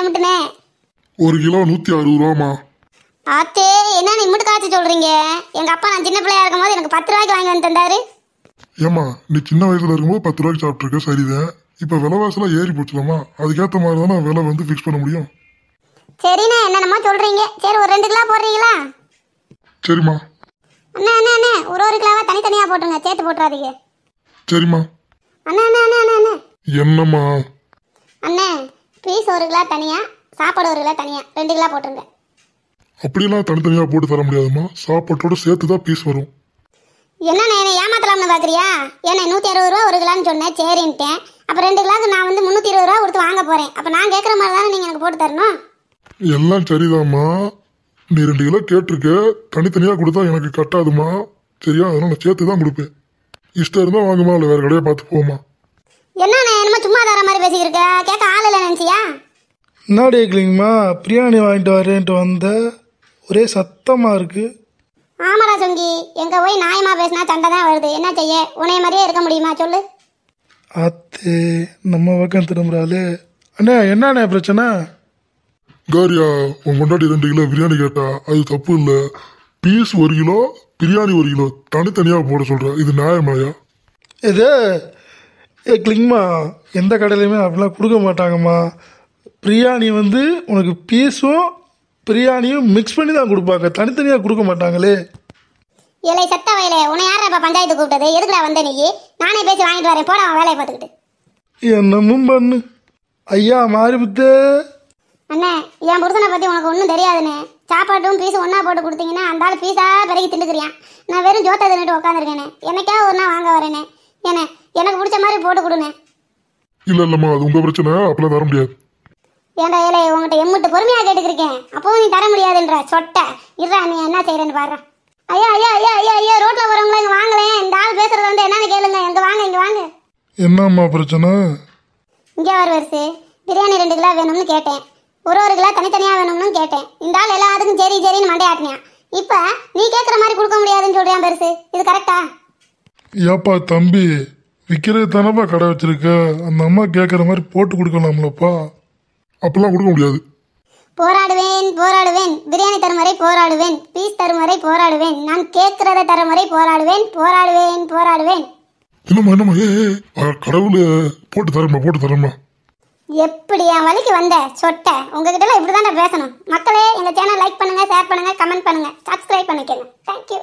எம்பிட்டுனே? 1 kilo 160 ரூபாமா. Aathe, என்ன இம்முட்டு காய்ச்சி சொல்றீங்க? எங்க அப்பா நான் சின்ன பிள்ளையா இருக்கும் போது எனக்கு 10 ரூபாய்க்கு வாங்கி வந்து தந்தாரு. ஏமா நீ சின்ன வயசுல இருக்கும்போது 10 ரூபாய்க்கு சாப்பிட்டுருக்க, சரிதான். இப்ப விலைவாசலாம் ஏறி போச்சுலாமா, அதுக்கேற்ற மாதிரி தானே விலை வந்து ஃபிக்ஸ் பண்ண முடியும். சரிண்ணே, என்னென்னமோ சொல்றீங்க. சரி, ஒரு 2 கிலோ போடுறீங்களா? சரிம்மா. அண்ணா அண்ணா அண்ணா, ஒரு கிலோவா தனித்தனியா போட்டுருங்க, சேர்த்து போட்டுறாதீங்க. சரிம்மா. அண்ணா அண்ணா அண்ணா அண்ணா அண்ணா என்னம்மா? அண்ணே, பீஸ் 1 கிலோ தனியா, சாப்பாடு 1 கிலோ தனியா, 2 கிலோ போட்டுருங்க. அப்படியெல்லாம் தனித்தனியா போட்டு தர முடியாதுமா, சாப்பாட்டோட சேர்த்து தான் பீஸ் வரும். என்னண்ணே, என்ன ஏமாத்தலாம்னு பாக்குறியா? ஏன்னா 160 ரூபா 1 கிலோன்னு சொன்னேன், சரின்ட்டேன். அப்ப 2 கிலோக்கு நான் வந்து 320 ரூபா கொடுத்து வாங்க போறேன். அப்ப நான் கேட்கற மாதிரி தானே நீங்க எனக்கு போட்டு தரணும். எல்லாம் சரிதாம்மா, நீ 2 கிலோ கேட்டிருக்க, தனித்தனியா கொடுத்தா எனக்கு கட்டாதுமா, சரியா? அதனால நான் சேர்த்து தான் கொடுப்பேன். இஷ்டம் இருந்தா வாங்குமா, இல்லை வேற கடையை பார்த்து போமா. என்னண்ணே, என்னமோ சும்மா தர மாதிரி பேசிக்கிருக்க, கேட்க ஆள் இல்லை நினைச்சியா? என்னடி கேட்கலிங்கம்மா, பிரியாணி வாங்கிட்டு வரேன்ட்டு வந்த, ஒரே சத்தமா இருக்கு. ஆமாடா சொங்கி, எங்க போய் நியாயமா பேசினா சண்டை தான் வருது. என்ன செய்ய, உன்னைய மாதிரியே இருக்க முடியுமா சொல்லு? அத்து நம்ம பக்கம் திரும்புறாளே. அண்ணே, என்னண்ணே பிரச்சனை? காரியா, உன் கொண்டாடி 2 கிலோ பிரியாணி கேட்டா அது தப்பு இல்லை. பீஸ் 1 கிலோ, பிரியாணி 1 கிலோ தனித்தனியாக போட சொல்ற, இது நியாயமாயா? இது கேட்கலிங்கம்மா, எந்த கடையிலையுமே அப்படிலாம் கொடுக்க மாட்டாங்கம்மா. பிரியாணி வந்து உனக்கு பீஸும் பிரியாணியும் மிக்ஸ் பண்ணி தான் கொடுப்பாங்க, தனித்தனியாக கொடுக்க மாட்டாங்களே. இலை செத்த வயலே, உன்னை யாரா இப்ப பஞ்சாயத்து கூப்பிட்டது? எதுக்குடா வந்த நீ? நானே பேசி வாங்கிட்டு வரேன், போட அவன் வேலையை பார்த்துக்கிட்டு. என்னமும் பண்ணு ஐயா மாறிபுத்தே. அண்ணே, என் புருஷனை பத்தி உனக்கு ஒன்றும் தெரியாதுண்ணே. சாப்பாட்டும் பீஸும் ஒன்றா போட்டு கொடுத்தீங்கன்னா அந்த ஆள் பீஸா பிறகு திண்டுக்கிறியான். நான் வெறும் ஜோத்தை தின்னுட்டு உட்காந்துருக்கேனே, என்னைக்கா ஒரு நாள் வாங்க வரேனே. ஏண்ணே, எனக்கு பிடிச்ச மாதிரி போட்டு கொடுண்ணே. இல்லை இல்லைம்மா, அது உங்கள் பிரச்சனை, அப்பெல்லாம் தர முடியாது. ஏன்டா ஏழை, உங்கள்கிட்ட எம்முட்டு பொறுமையாக கேட்டுக்கிருக்கேன், அப்பவும் நீ தர முடியாதுன்ற சொட்டை. இருடா, நீ என்ன செய்யறேன்னு பாரு. ஐயா ஐயா ஐயா ஐயா ஐயா, ரோட்ல வரவங்கள இங்கே வாங்கலேன். இந்த ஆள் பேசுறது வந்து என்னன்னு கேளுங்க. இங்கே வாங்க, இங்கே வாங்க. என்னம்மா பிரச்சனை? இங்கே வர வருது. பிரியாணி 2 கிலோ வேணும்னு கேட்டேன், 1 கிலோ தனித்தனியாக வேணும்னு கேட்டேன். இந்த ஆள் எல்லாத்துக்கும் சரி சரின்னு மண்டையாட்டினியான். இப்போ நீ கேட்குற மாதிரி கொடுக்க முடியாதுன்னு சொல்றியான் பெருசு. இது கரெக்டா? ஏப்பா தம்பி, விற்கிறது தானப்பா கடை வச்சிருக்க, அந்த அம்மா கேட்குற மாதிரி போட்டு கொடுக்கலாம்லப்பா. அப்பெல்லாம் கொடுக்க முடியாது. போராடுவேன் போராடுவேன், பிரியாணி தரும் வரை போராடுவேன், பீஸ் தரும் வரை போராடுவேன், நான் கேட்கறத தரும் வரை போராடுவேன், போராடுவேன் போராடுவேன். என்னம்மா கடவுளை போட்டு தரமா. எப்படி என் வழிக்கு வந்த சொட்டை? உங்ககிட்ட இப்படிதான் பேசணும். மக்களே, எங்க சேனல் லைக் பண்ணுங்க, ஷேர் பண்ணுங்க, கமெண்ட் பண்ணுங்க, சப்ஸ்கிரைப் பண்ணிக்கங்க. தேங்க்யூ.